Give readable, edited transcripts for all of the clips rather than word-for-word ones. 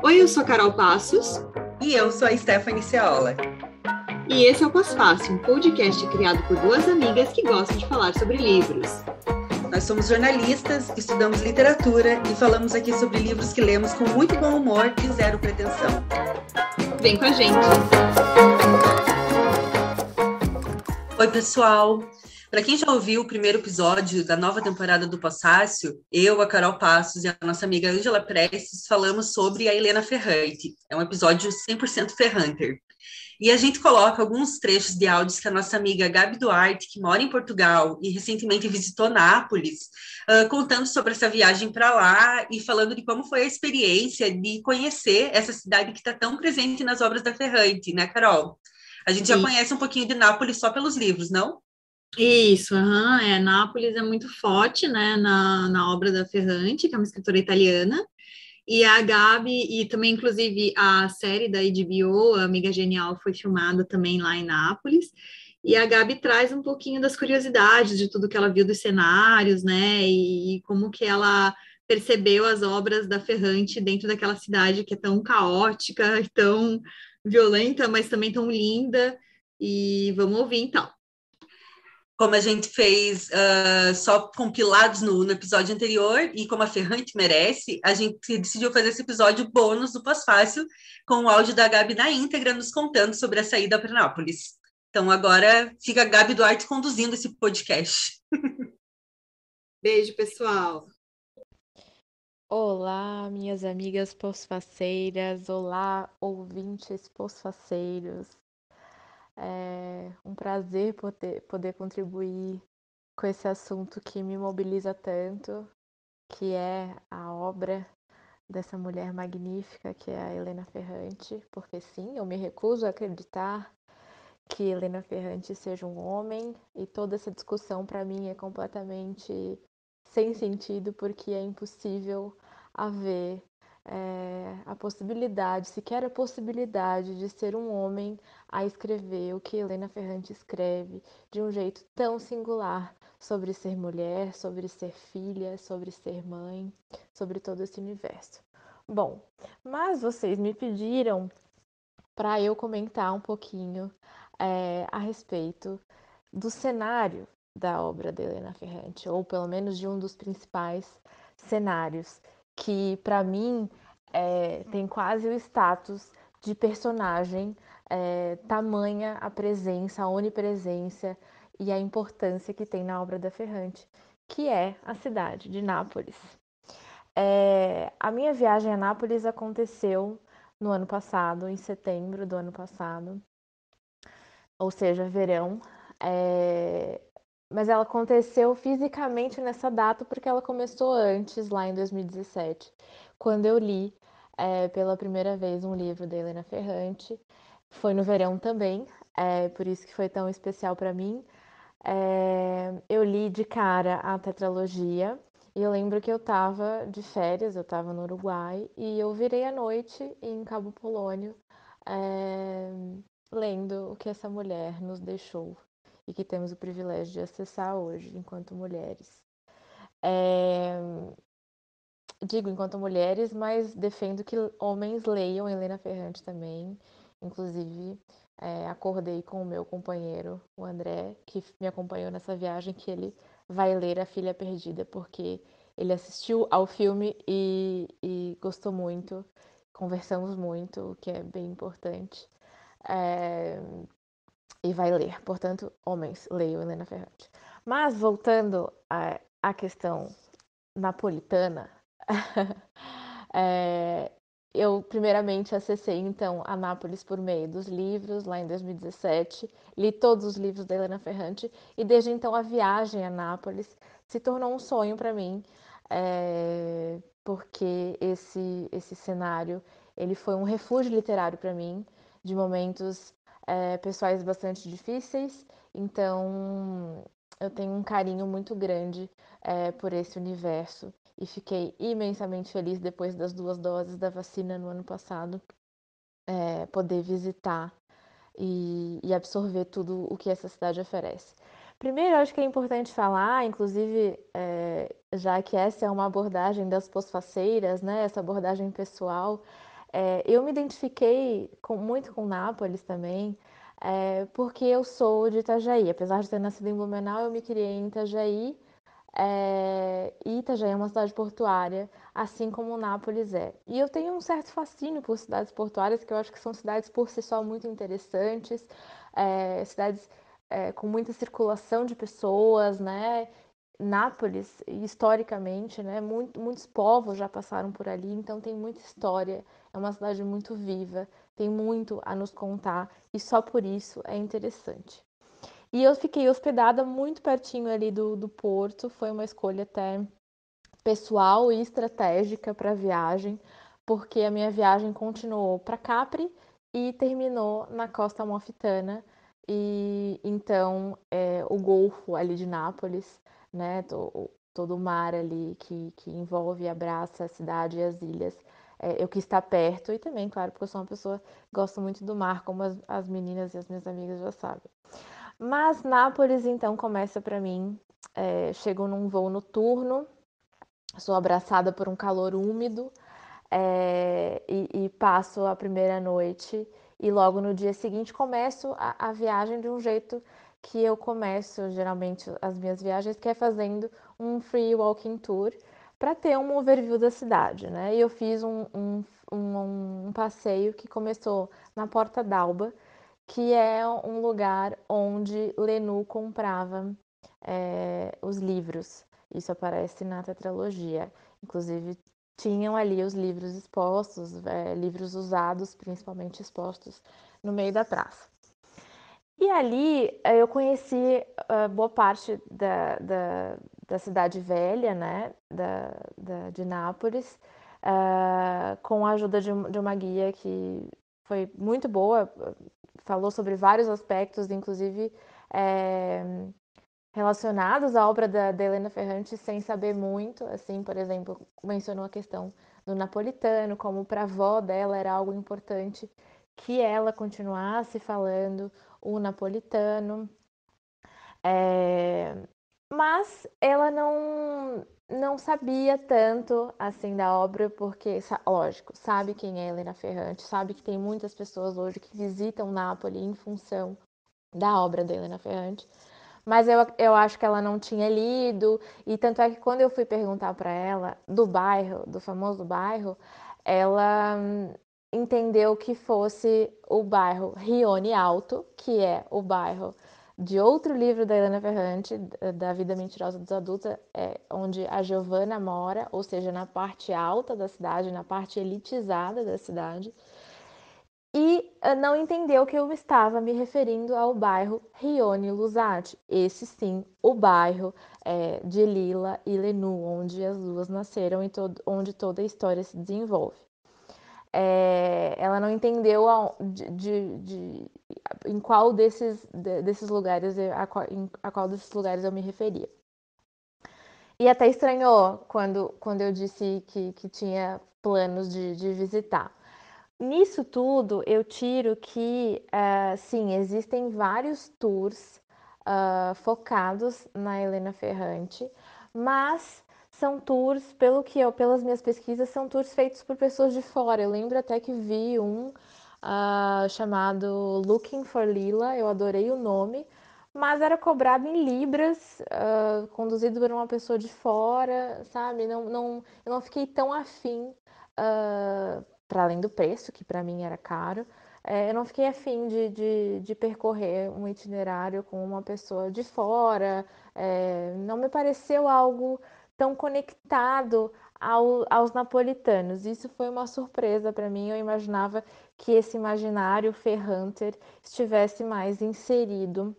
Oi, eu sou a Carol Passos. E eu sou a Stephanie Ceola. E esse é o Pós-Fácil, um podcast criado por duas amigas que gostam de falar sobre livros. Nós somos jornalistas, estudamos literatura e falamos aqui sobre livros que lemos com muito bom humor e zero pretensão. Vem com a gente! Oi, pessoal! Para quem já ouviu o primeiro episódio da nova temporada do Pós-Fácil, eu, a Carol Passos e a nossa amiga Ângela Prestes falamos sobre a Helena Ferrante. É um episódio 100% Ferranter. E a gente coloca alguns trechos de áudios que a nossa amiga Gabi Duarte, que mora em Portugal e recentemente visitou Nápoles, contando sobre essa viagem para lá e falando de como foi a experiência de conhecer essa cidade que está tão presente nas obras da Ferrante, né, Carol? A gente já conhece um pouquinho de Nápoles só pelos livros, não? Isso, Nápoles é muito forte, né, na obra da Ferrante, que é uma escritora italiana, e a Gabi, e também, inclusive, a série da HBO, a Amiga Genial, foi filmada também lá em Nápoles, e a Gabi traz um pouquinho das curiosidades de tudo que ela viu dos cenários, né, e como que ela percebeu as obras da Ferrante dentro daquela cidade que é tão caótica, tão violenta, mas também tão linda, e vamos ouvir, então. Como a gente fez só compilados no episódio anterior, e como a Ferrante merece, a gente decidiu fazer esse episódio bônus do Pós-Fácil, com o áudio da Gabi na íntegra, nos contando sobre a saída para Nápoles. Então agora fica a Gabi Duarte conduzindo esse podcast. Beijo, pessoal! Olá, minhas amigas pós-faceiras, olá, ouvintes pós-faceiros. É um prazer poder contribuir com esse assunto que me mobiliza tanto, que é a obra dessa mulher magnífica que é a Helena Ferrante, porque sim, eu me recuso a acreditar que Helena Ferrante seja um homem, e toda essa discussão para mim é completamente sem sentido, porque é impossível haver a possibilidade, sequer a possibilidade de ser um homem a escrever o que Helena Ferrante escreve de um jeito tão singular sobre ser mulher, sobre ser filha, sobre ser mãe, sobre todo esse universo. Bom, mas vocês me pediram para eu comentar um pouquinho a respeito do cenário da obra de Helena Ferrante, ou pelo menos de um dos principais cenários, que para mim tem quase o status de personagem, tamanha a presença, a onipresença e a importância que tem na obra da Ferrante, que é a cidade de Nápoles. A minha viagem a Nápoles aconteceu no ano passado, em setembro do ano passado, ou seja, verão. Mas ela aconteceu fisicamente nessa data porque ela começou antes, lá em 2017, quando eu li pela primeira vez um livro da Helena Ferrante. Foi no verão também, por isso que foi tão especial para mim. Eu li de cara a tetralogia, e eu lembro que eu estava de férias, eu estava no Uruguai, e eu virei à noite em Cabo Polônio, lendo o que essa mulher nos deixou e que temos o privilégio de acessar hoje enquanto mulheres. Digo enquanto mulheres, mas defendo que homens leiam Helena Ferrante também. Inclusive, acordei com o meu companheiro, o André, que me acompanhou nessa viagem, que ele vai ler A Filha Perdida, porque ele assistiu ao filme e gostou muito, conversamos muito, o que é bem importante, e vai ler. Portanto, homens, leiam Helena Ferrante. Mas, voltando à questão napolitana, eu primeiramente acessei então a Nápoles por meio dos livros, lá em 2017, li todos os livros da Helena Ferrante, e desde então a viagem a Nápoles se tornou um sonho para mim, porque esse cenário ele foi um refúgio literário para mim, de momentos pessoais bastante difíceis. Então eu tenho um carinho muito grande por esse universo, e fiquei imensamente feliz depois das 2 doses da vacina no ano passado, poder visitar e absorver tudo o que essa cidade oferece. Primeiro, acho que é importante falar, inclusive, já que essa é uma abordagem das pós-faceiras, né, essa abordagem pessoal, Eu me identifiquei muito com Nápoles também, porque eu sou de Itajaí. Apesar de ter nascido em Blumenau, eu me criei em Itajaí. E Itajaí é uma cidade portuária, assim como Nápoles é. E eu tenho um certo fascínio por cidades portuárias, que eu acho que são cidades por si só muito interessantes, cidades com muita circulação de pessoas, né? Nápoles, historicamente, né? Muitos povos já passaram por ali, então tem muita história. É uma cidade muito viva, tem muito a nos contar e só por isso é interessante. E eu fiquei hospedada muito pertinho ali do porto, foi uma escolha até pessoal e estratégica para a viagem, porque a minha viagem continuou para Capri e terminou na Costa Amalfitana. E então o Golfo ali de Nápoles, né, todo o mar ali que envolve e abraça a cidade e as ilhas. Eu quis estar perto e também, claro, porque eu sou uma pessoa que gosta muito do mar, como as meninas e as minhas amigas já sabem. Mas Nápoles então começa para mim. Chego num voo noturno, sou abraçada por um calor úmido e passo a primeira noite. E logo no dia seguinte começo a viagem de um jeito que eu começo geralmente as minhas viagens, que é fazendo um free walking tour para ter um overview da cidade, né? E eu fiz um passeio que começou na Porta d'Alba, que é um lugar onde Lenu comprava os livros. Isso aparece na tetralogia. Inclusive, tinham ali os livros expostos, livros usados, principalmente expostos no meio da praça. E ali eu conheci boa parte da cidade velha, né, de Nápoles, com a ajuda de uma guia que foi muito boa, falou sobre vários aspectos, inclusive relacionados à obra da Helena Ferrante, sem saber muito, assim, por exemplo, mencionou a questão do napolitano, como para a avó dela era algo importante que ela continuasse falando o napolitano. Mas ela não sabia tanto assim da obra, porque, lógico, sabe quem é Helena Ferrante, sabe que tem muitas pessoas hoje que visitam Nápoles em função da obra da Helena Ferrante, mas eu acho que ela não tinha lido, e tanto é que quando eu fui perguntar para ela do bairro, do famoso bairro, ela entendeu que fosse o bairro Rione Alto, que é o bairro de outro livro da Helena Ferrante, da Vida Mentirosa dos Adultos, onde a Giovanna mora, ou seja, na parte alta da cidade, na parte elitizada da cidade, e não entendeu que eu estava me referindo ao bairro Rione Lusati. Esse sim, o bairro de Lila e Lenu, onde as duas nasceram e onde toda a história se desenvolve. Ela não entendeu em qual desses lugares a qual desses lugares eu me referia. E até estranhou quando eu disse que tinha planos de visitar. Nisso tudo, eu tiro que, sim, existem vários tours focados na Helena Ferrante, mas são tours, pelas minhas pesquisas, são tours feitos por pessoas de fora. Eu lembro até que vi um chamado Looking for Lila, eu adorei o nome, mas era cobrado em libras, conduzido por uma pessoa de fora, sabe? Eu não fiquei tão afim, para além do preço, que para mim era caro, eu não fiquei afim de percorrer um itinerário com uma pessoa de fora, não me pareceu algo tão conectado aos napolitanos. Isso foi uma surpresa para mim. Eu imaginava que esse imaginário Ferranter estivesse mais inserido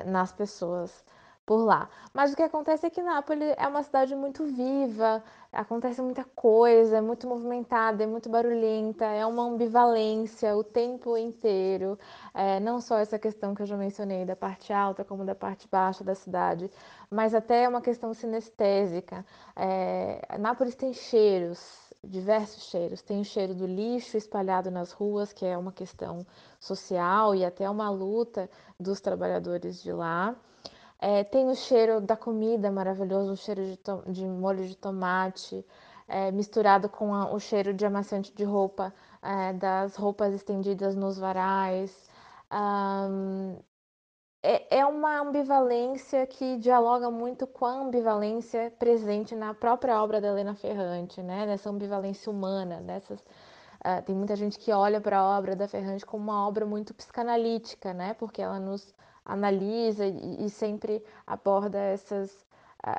nas pessoas por lá. Mas o que acontece é que Nápoles é uma cidade muito viva, acontece muita coisa, é muito movimentada, é muito barulhenta, é uma ambivalência o tempo inteiro. Não só essa questão que eu já mencionei da parte alta como da parte baixa da cidade, mas até uma questão sinestésica. Nápoles tem cheiros, diversos cheiros. Tem o cheiro do lixo espalhado nas ruas, que é uma questão social e até uma luta dos trabalhadores de lá. Tem o cheiro da comida maravilhoso, o cheiro de molho de tomate. misturado com o cheiro de amaciante de roupa, das roupas estendidas nos varais. É uma ambivalência que dialoga muito com a ambivalência presente na própria obra da Helena Ferrante, né? Nessa ambivalência humana, tem muita gente que olha para a obra da Ferrante como uma obra muito psicanalítica, né? Porque ela nos analisa e sempre aborda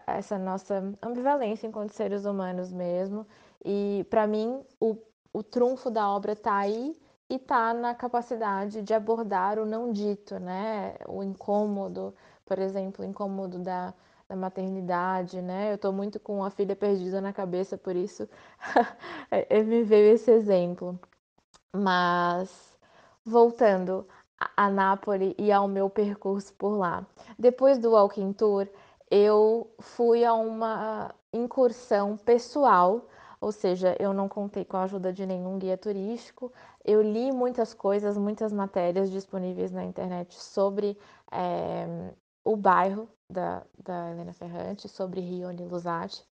essa nossa ambivalência enquanto seres humanos mesmo. E para mim o trunfo da obra está aí e está na capacidade de abordar o não dito, né? O incômodo, por exemplo, o incômodo da maternidade, né? Eu estou muito com a filha perdida na cabeça, por isso me veio esse exemplo. Mas voltando a Nápoles e ao meu percurso por lá. Depois do Walking Tour, eu fui a uma incursão pessoal, ou seja, eu não contei com a ajuda de nenhum guia turístico. Eu li muitas coisas, muitas matérias disponíveis na internet sobre o bairro da Helena Ferrante, sobre Rione Lusati.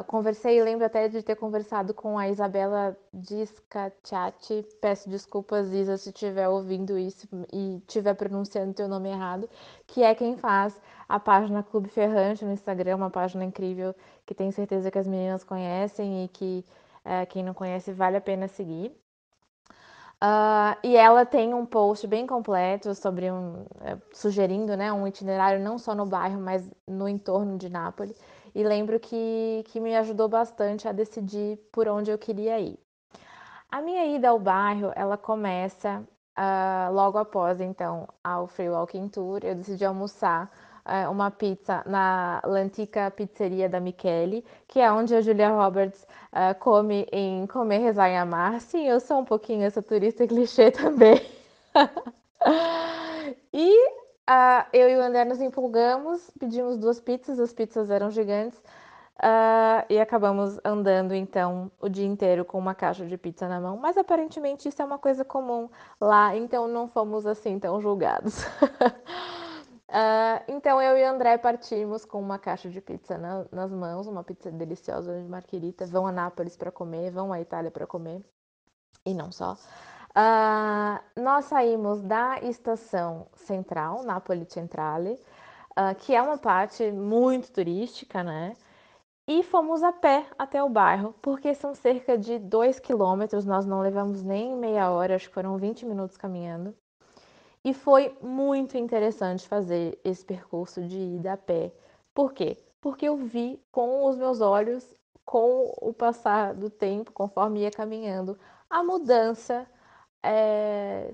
Conversei, lembro até de ter conversado com a Isabela Discacciati. Peço desculpas, Isa, se estiver ouvindo isso e estiver pronunciando teu nome errado, que é quem faz a página Clube Ferrante no Instagram, uma página incrível que tenho certeza que as meninas conhecem e que quem não conhece vale a pena seguir. E ela tem um post bem completo sobre sugerindo, né, um itinerário não só no bairro, mas no entorno de Nápoles. E lembro que me ajudou bastante a decidir por onde eu queria ir. A minha ida ao bairro, ela começa logo após, então, ao Free Walking Tour. Eu decidi almoçar uma pizza na L'Antica Pizzeria da Michele, que é onde a Julia Roberts come em Comer, Rezar e Amar. Sim, eu sou um pouquinho essa turista clichê também. E eu e o André nos empolgamos, pedimos 2 pizzas, as pizzas eram gigantes. E acabamos andando então o dia inteiro com uma caixa de pizza na mão, mas aparentemente isso é uma coisa comum lá, então não fomos assim tão julgados. Então eu e o André partimos com uma caixa de pizza nas mãos, uma pizza deliciosa de Margherita. Vão a Nápoles para comer, vão à Itália para comer, e não só. Nós saímos da estação central, Napoli Centrale, que é uma parte muito turística, né? E fomos a pé até o bairro, porque são cerca de 2 quilômetros, nós não levamos nem meia hora, acho que foram 20 minutos caminhando. E foi muito interessante fazer esse percurso de ida a pé. Por quê? Porque eu vi com os meus olhos, com o passar do tempo, conforme ia caminhando, a mudança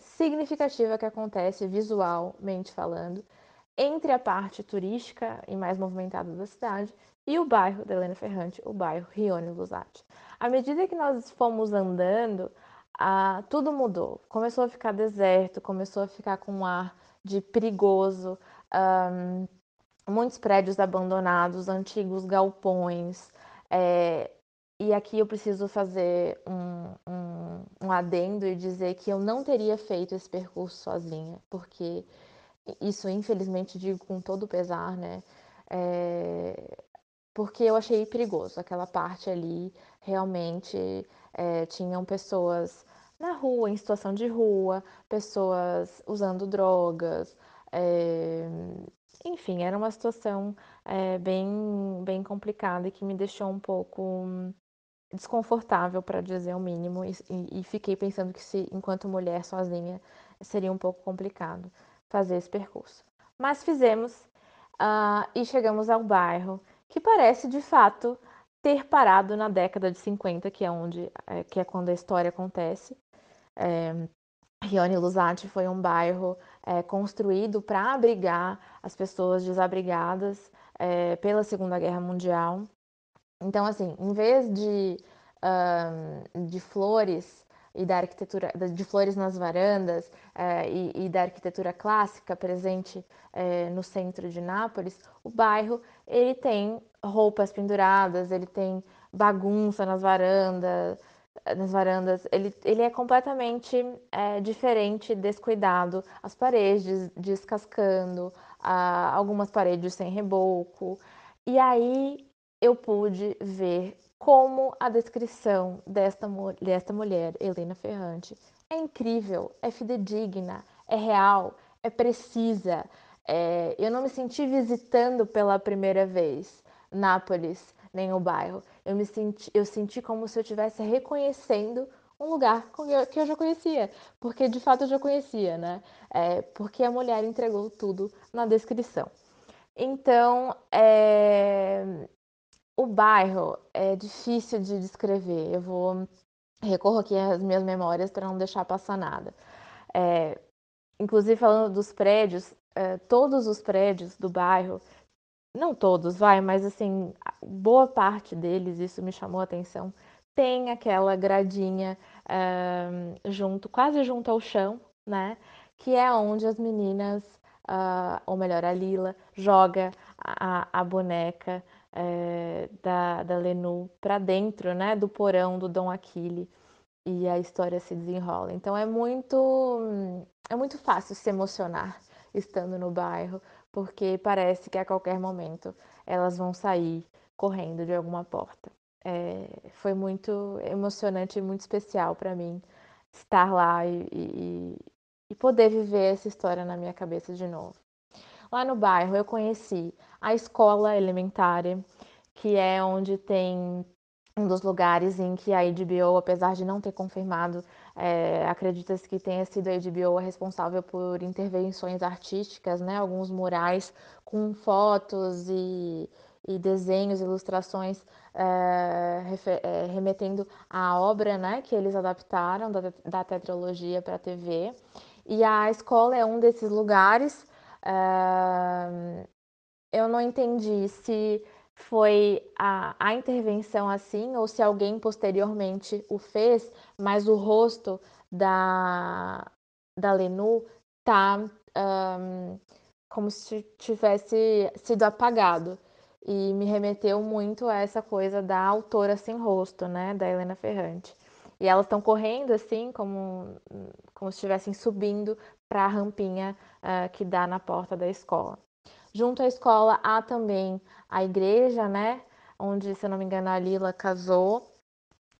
significativa que acontece visualmente falando entre a parte turística e mais movimentada da cidade e o bairro da Helena Ferrante, o bairro Rione Lusati. À medida que nós fomos andando, tudo mudou. Começou a ficar deserto, começou a ficar com um ar de perigoso, muitos prédios abandonados, antigos galpões. E aqui eu preciso fazer um adendo e dizer que eu não teria feito esse percurso sozinha, porque isso, infelizmente, digo com todo o pesar, né? Porque eu achei perigoso. Aquela parte ali, realmente, tinham pessoas na rua, em situação de rua, pessoas usando drogas. Enfim, era uma situação bem complicada e que me deixou um pouco desconfortável, para dizer o mínimo, e fiquei pensando que enquanto mulher sozinha, seria um pouco complicado fazer esse percurso. Mas fizemos e chegamos ao bairro, que parece de fato ter parado na década de 50, que é quando a história acontece. Rione Lusati foi um bairro construído para abrigar as pessoas desabrigadas pela Segunda Guerra Mundial. Então, assim, em vez de flores e da arquitetura, de flores nas varandas e da arquitetura clássica presente no centro de Nápoles, o bairro ele tem roupas penduradas, ele tem bagunça nas varandas, ele é completamente diferente, descuidado, as paredes descascando, algumas paredes sem reboco, e aí eu pude ver como a descrição desta mulher, Helena Ferrante, é incrível, é fidedigna, é real, é precisa. Eu não me senti visitando pela primeira vez Nápoles, nem o bairro. Eu senti como se eu estivesse reconhecendo um lugar que eu já conhecia, porque de fato eu já conhecia, né? Porque a mulher entregou tudo na descrição. Então, o bairro é difícil de descrever. Recorro aqui às minhas memórias para não deixar passar nada. Inclusive, falando dos prédios, todos os prédios do bairro, não todos, mas assim, boa parte deles, isso me chamou a atenção, tem aquela gradinha quase junto ao chão, né? Que é onde as meninas, ou melhor, a Lila, joga a boneca da Lenu para dentro, né? Do porão do Dom Aquile. E a história se desenrola. Então é muito fácil se emocionar estando no bairro, porque parece que a qualquer momento elas vão sair correndo de alguma porta. Foi muito emocionante e muito especial para mim estar lá e poder viver essa história na minha cabeça de novo. Lá no bairro eu conheci a escola elementar, que é onde tem um dos lugares em que a HBO, apesar de não ter confirmado, acredita-se que tenha sido a HBO a responsável por intervenções artísticas, né? Alguns murais com fotos e desenhos, ilustrações remetendo à obra, né? Que eles adaptaram da tetralogia para a TV. E a escola é um desses lugares. Eu não entendi se foi a intervenção assim ou se alguém posteriormente o fez, mas o rosto da Lenu tá como se tivesse sido apagado. E me remeteu muito a essa coisa da autora sem rosto, né, da Helena Ferrante. E elas estão correndo assim, como se estivessem subindo para a rampinha que dá na porta da escola. Junto à escola há também a igreja, né? Onde, se eu não me engano, a Lila casou.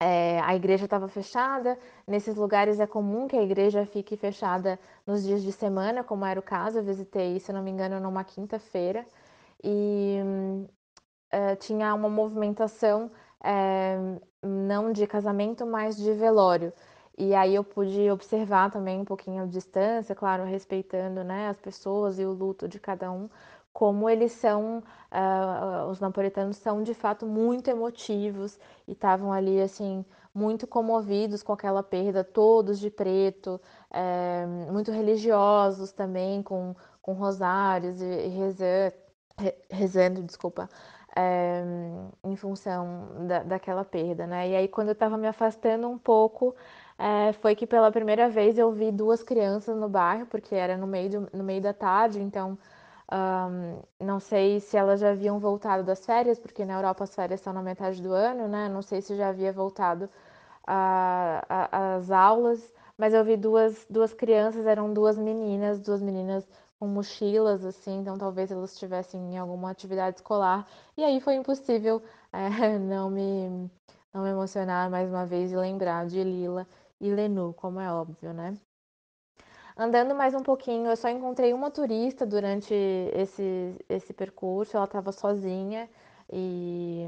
A igreja estava fechada. Nesses lugares é comum que a igreja fique fechada nos dias de semana, como era o caso. Eu visitei, se eu não me engano, numa quinta-feira. E tinha uma movimentação não de casamento, mas de velório. E aí eu pude observar também um pouquinho a distância, claro, respeitando, né, as pessoas e o luto de cada um, como eles são, os napolitanos são de fato muito emotivos e estavam ali assim muito comovidos com aquela perda, todos de preto, muito religiosos também, com rosários e rezando, desculpa, em função daquela perda, né? E aí, quando eu estava me afastando um pouco, foi que pela primeira vez eu vi duas crianças no bairro, porque era no meio da tarde, então não sei se elas já haviam voltado das férias, porque na Europa as férias são na metade do ano, né? Não sei se já havia voltado às aulas, mas eu vi duas crianças, eram duas meninas com mochilas, assim, então talvez elas estivessem em alguma atividade escolar. E aí foi impossível não me emocionar mais uma vez e lembrar de Lila e Lenu, como é óbvio, né? Andando mais um pouquinho, eu só encontrei uma turista durante esse percurso, ela estava sozinha e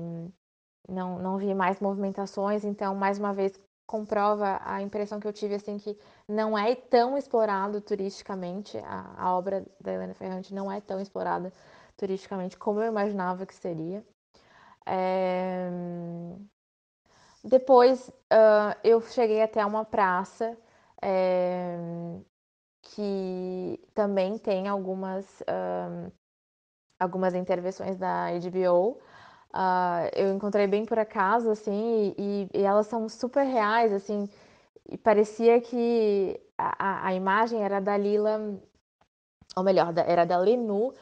não vi mais movimentações, então, mais uma vez, comprova a impressão que eu tive, assim, que não é tão explorado turisticamente, a obra da Helena Ferrante não é tão explorada turisticamente como eu imaginava que seria. Depois, eu cheguei até uma praça que também tem algumas intervenções da HBO. Eu encontrei bem por acaso, assim, e elas são super reais, assim, e parecia que a imagem era da Lila, ou melhor, era da Lenu,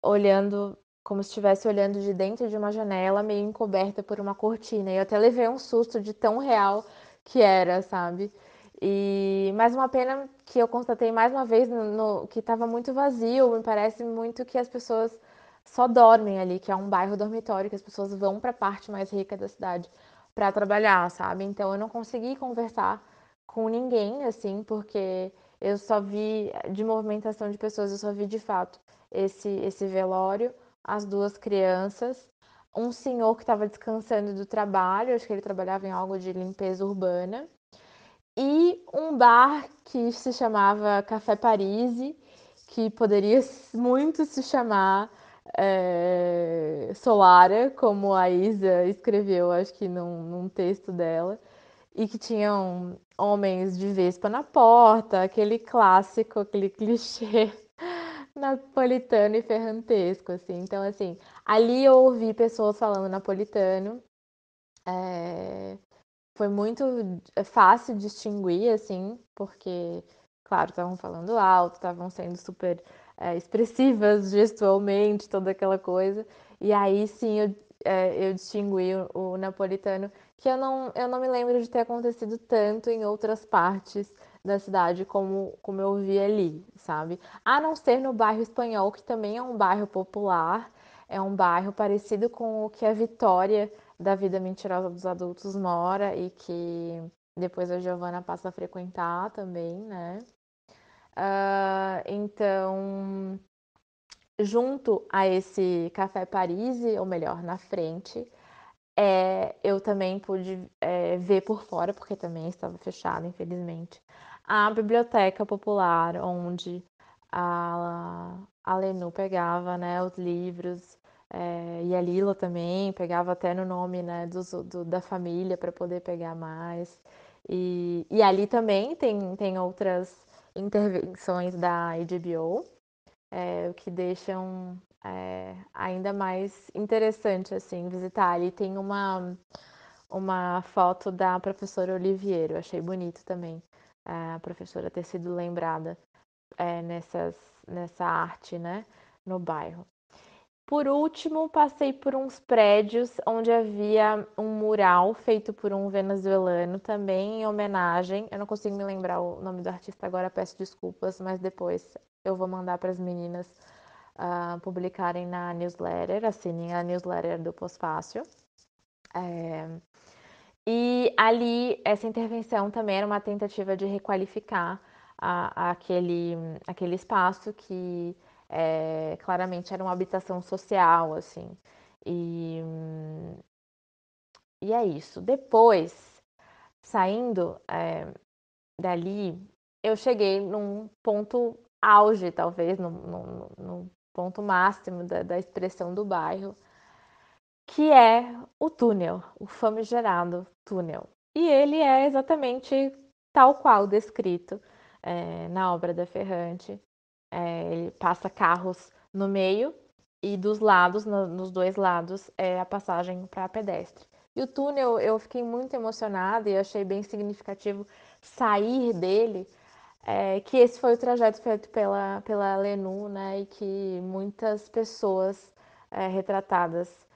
olhando, como se estivesse olhando de dentro de uma janela, meio encoberta por uma cortina. E eu até levei um susto de tão real que era, sabe? E mais uma pena que eu constatei mais uma vez que estava muito vazio. Me parece muito que as pessoas só dormem ali, que é um bairro dormitório, que as pessoas vão para a parte mais rica da cidade para trabalhar, sabe? Então eu não consegui conversar com ninguém, assim, porque eu só vi de movimentação de pessoas, eu só vi de fato esse velório, as duas crianças, um senhor que estava descansando do trabalho, acho que ele trabalhava em algo de limpeza urbana, e um bar que se chamava Café Paris, que poderia muito se chamar Solara, como a Isa escreveu, acho que num texto dela, e que tinham homens de vespa na porta, aquele clássico, aquele clichê napolitano e ferrantesco, assim. Então, assim, ali eu ouvi pessoas falando napolitano, é, foi muito fácil distinguir, assim, porque, claro, estavam falando alto, estavam sendo super expressivas gestualmente, toda aquela coisa. E aí sim eu distingui o napolitano, que eu não me lembro de ter acontecido tanto em outras partes da cidade como eu vi ali, sabe? A não ser no bairro Espanhol, que também é um bairro popular, é um bairro parecido com o que a Vitória da Vida Mentirosa dos Adultos mora e que depois a Giovana passa a frequentar também, né? Então, junto a esse Café Paris, ou melhor, na frente, eu também pude ver por fora, porque também estava fechada, infelizmente, a biblioteca popular, onde a Lenu pegava, né, os livros, e a Lila também pegava até no nome, né, da família para poder pegar mais. E ali também tem outras intervenções da HBO, o que deixam ainda mais interessante assim visitar. Ali tem uma foto da professora Oliviero, achei bonito também a professora ter sido lembrada nessa arte, né, no bairro. Por último, passei por uns prédios onde havia um mural feito por um venezuelano, também em homenagem. Eu não consigo me lembrar o nome do artista agora, peço desculpas, mas depois eu vou mandar para as meninas publicarem na newsletter, assinem a newsletter do Pós-Fácil. E ali, essa intervenção também era uma tentativa de requalificar aquele espaço que claramente era uma habitação social, assim. E, e é isso. Depois, saindo dali, eu cheguei num ponto auge, talvez, num ponto máximo da expressão do bairro, que é o túnel, o famigerado túnel. E ele é exatamente tal qual descrito na obra da Ferrante. Ele passa carros no meio e dos lados, nos dois lados, é a passagem para pedestre. E o túnel, eu fiquei muito emocionada e achei bem significativo sair dele, que esse foi o trajeto feito pela Lenu, né, e que muitas pessoas retratadas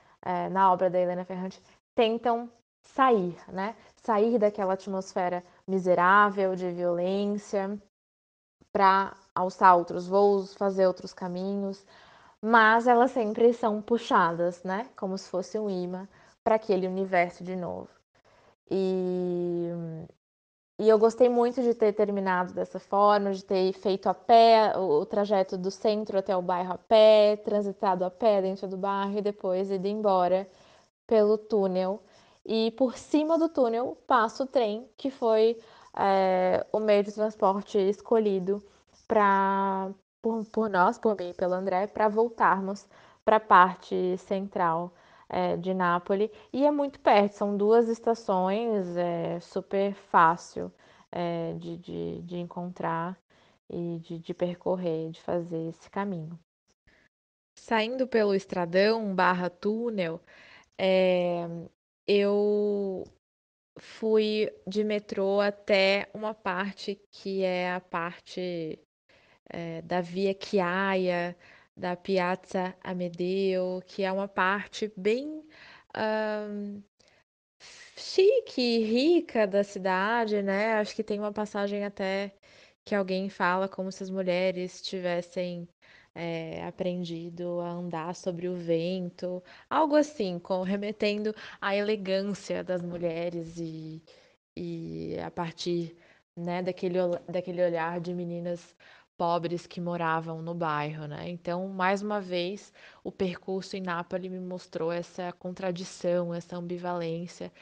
na obra da Helena Ferrante tentam sair, né, sair daquela atmosfera miserável de violência para alçar outros voos, fazer outros caminhos, mas elas sempre são puxadas, né, como se fosse um imã para aquele universo de novo. E eu gostei muito de ter terminado dessa forma, de ter feito a pé o trajeto do centro até o bairro a pé, transitado a pé dentro do bairro e depois ido embora pelo túnel. E por cima do túnel passa o trem, que foi o meio de transporte escolhido por nós, por mim e pelo André, para voltarmos para a parte central de Nápoles. E é muito perto, são 2 estações, é super fácil de encontrar e de percorrer, de fazer esse caminho. Saindo pelo estradão barra túnel, eu fui de metrô até uma parte que é a parte da Via Chiaia, da Piazza Amedeo, que é uma parte bem chique e rica da cidade, né? Acho que tem uma passagem até que alguém fala como se as mulheres tivessem aprendido a andar sobre o vento, algo assim, remetendo à elegância das mulheres e a partir, né, daquele olhar de meninas pobres que moravam no bairro, né? Então, mais uma vez, o percurso em Nápoles me mostrou essa contradição, essa ambivalência.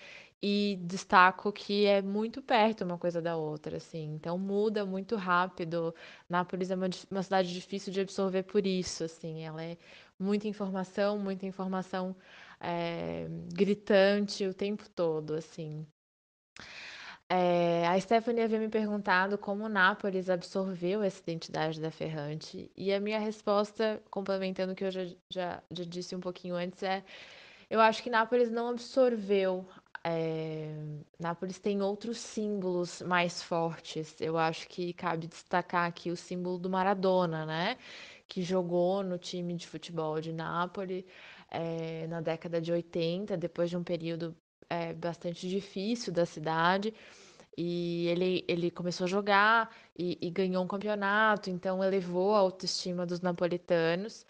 E destaco que é muito perto uma coisa da outra, assim. Então muda muito rápido. Nápoles é uma cidade difícil de absorver por isso, assim. Ela é muita informação gritante o tempo todo, assim. A Stephanie havia me perguntado como Nápoles absorveu essa identidade da Ferrante, e a minha resposta, complementando o que eu já disse um pouquinho antes, eu acho que Nápoles não absorveu. Nápoles tem outros símbolos mais fortes. Eu acho que cabe destacar aqui o símbolo do Maradona, né? Que jogou no time de futebol de Nápoles na década de 80, depois de um período bastante difícil da cidade. E ele começou a jogar e ganhou um campeonato, então elevou a autoestima dos napolitanos.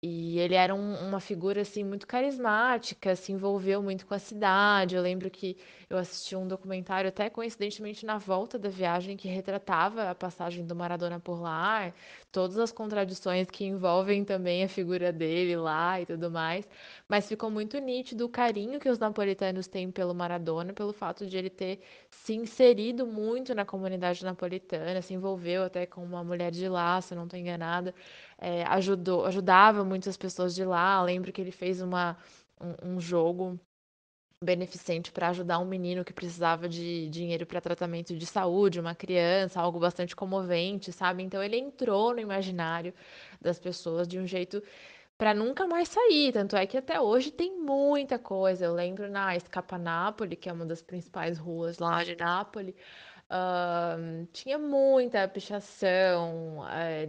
E ele era uma figura assim muito carismática, se envolveu muito com a cidade. Eu lembro que eu assisti um documentário, até coincidentemente na volta da viagem, que retratava a passagem do Maradona por lá, todas as contradições que envolvem também a figura dele lá e tudo mais. Mas ficou muito nítido o carinho que os napolitanos têm pelo Maradona, pelo fato de ele ter se inserido muito na comunidade napolitana, se envolveu até com uma mulher de lá, se eu não estou enganada. Ajudava muitas pessoas de lá. Lembro que ele fez um jogo beneficente para ajudar um menino que precisava de dinheiro para tratamento de saúde, uma criança, algo bastante comovente, sabe? Então ele entrou no imaginário das pessoas de um jeito para nunca mais sair. Tanto é que até hoje tem muita coisa. Eu lembro na Scapa Napoli, que é uma das principais ruas lá de Nápoles, tinha muita pichação,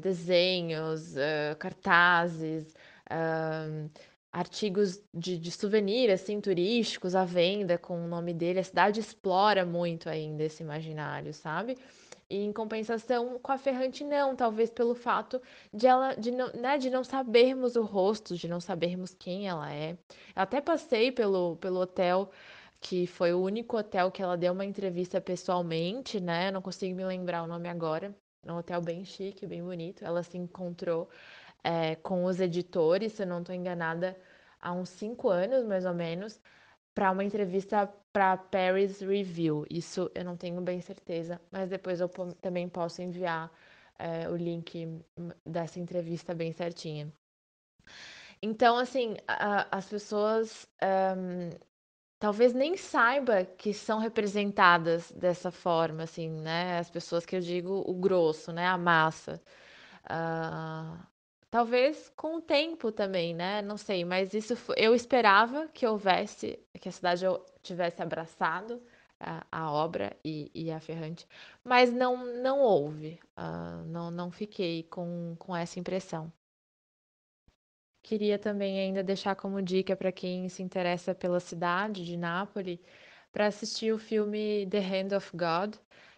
desenhos, cartazes, ahn, artigos de souvenir, assim, turísticos à venda com o nome dele. A cidade explora muito ainda esse imaginário, sabe? E em compensação, com a Ferrante não, talvez pelo fato de não sabermos o rosto, de não sabermos quem ela é. Eu até passei pelo hotel, que foi o único hotel que ela deu uma entrevista pessoalmente, né? Não consigo me lembrar o nome agora. É um hotel bem chique, bem bonito. Ela se encontrou com os editores, se eu não estou enganada, há uns 5 anos, mais ou menos, para uma entrevista para Paris Review. Isso eu não tenho bem certeza, mas depois eu também posso enviar o link dessa entrevista bem certinha. Então, assim, as pessoas talvez nem saiba que são representadas dessa forma, assim, né? As pessoas que eu digo o grosso, né? A massa. Ah, talvez com o tempo também, né? Não sei, mas eu esperava que houvesse, que a cidade tivesse abraçado a obra e a Ferrante, mas não houve. Não fiquei com essa impressão. Queria também ainda deixar como dica para quem se interessa pela cidade de Nápoles, para assistir o filme The Hand of God,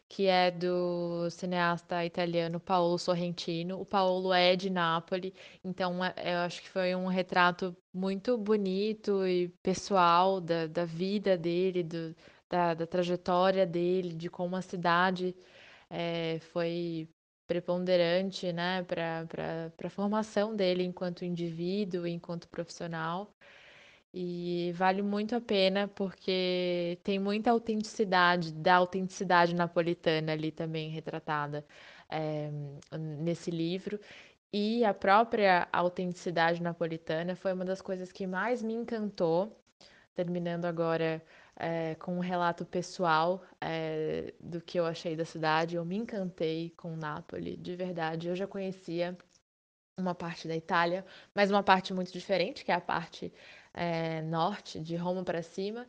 que é do cineasta italiano Paolo Sorrentino. O Paolo é de Nápoles, então eu acho que foi um retrato muito bonito e pessoal da vida dele, da trajetória dele, de como a cidade foi preponderante, né, para a formação dele enquanto indivíduo, enquanto profissional. E vale muito a pena porque tem muita autenticidade, da autenticidade napolitana ali também retratada nesse livro. E a própria autenticidade napolitana foi uma das coisas que mais me encantou, terminando agora com um relato pessoal do que eu achei da cidade. Eu me encantei com Nápoles, de verdade. Eu já conhecia uma parte da Itália, mas uma parte muito diferente, que é a parte norte, de Roma para cima.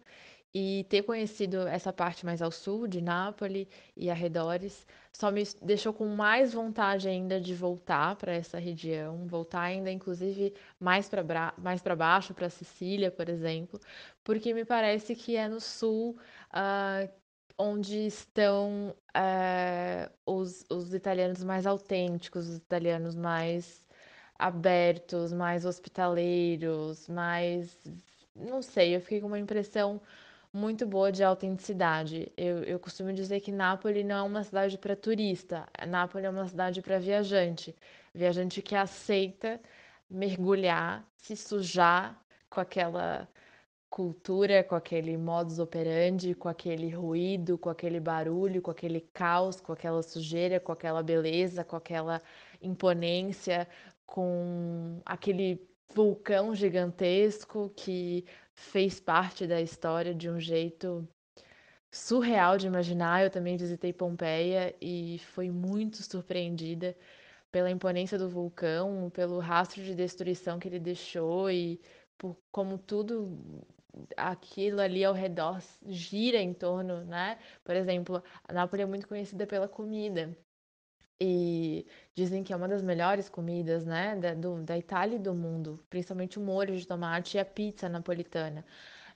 E ter conhecido essa parte mais ao sul, de Nápoles e arredores, só me deixou com mais vontade ainda de voltar para essa região, voltar ainda, inclusive, mais para baixo, para Sicília, por exemplo, porque me parece que é no sul onde estão os italianos mais autênticos, os italianos mais abertos, mais hospitaleiros, mais. Não sei, eu fiquei com uma impressão muito boa de autenticidade. Eu costumo dizer que Nápoles não é uma cidade para turista, Nápoles é uma cidade para viajante. Viajante que aceita mergulhar, se sujar com aquela cultura, com aquele modus operandi, com aquele ruído, com aquele barulho, com aquele caos, com aquela sujeira, com aquela beleza, com aquela imponência, com aquele vulcão gigantesco que fez parte da história de um jeito surreal de imaginar. Eu também visitei Pompeia e fui muito surpreendida pela imponência do vulcão, pelo rastro de destruição que ele deixou e por como tudo aquilo ali ao redor gira em torno, né? Por exemplo, a Nápoles é muito conhecida pela comida. E dizem que é uma das melhores comidas, né, da Itália e do mundo, principalmente o molho de tomate e a pizza napolitana.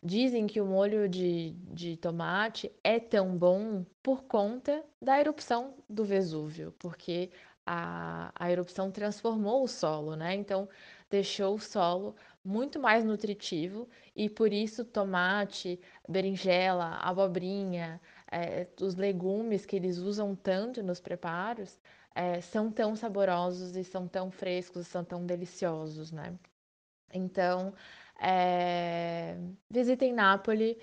Dizem que o molho de tomate é tão bom por conta da erupção do Vesúvio, porque a erupção transformou o solo, né? Então deixou o solo muito mais nutritivo e por isso tomate, berinjela, abobrinha, os legumes que eles usam tanto nos preparos são tão saborosos e são tão frescos, são tão deliciosos, né? Então, visitem Nápoles,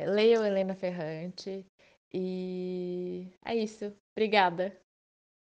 leiam Helena Ferrante e é isso. Obrigada.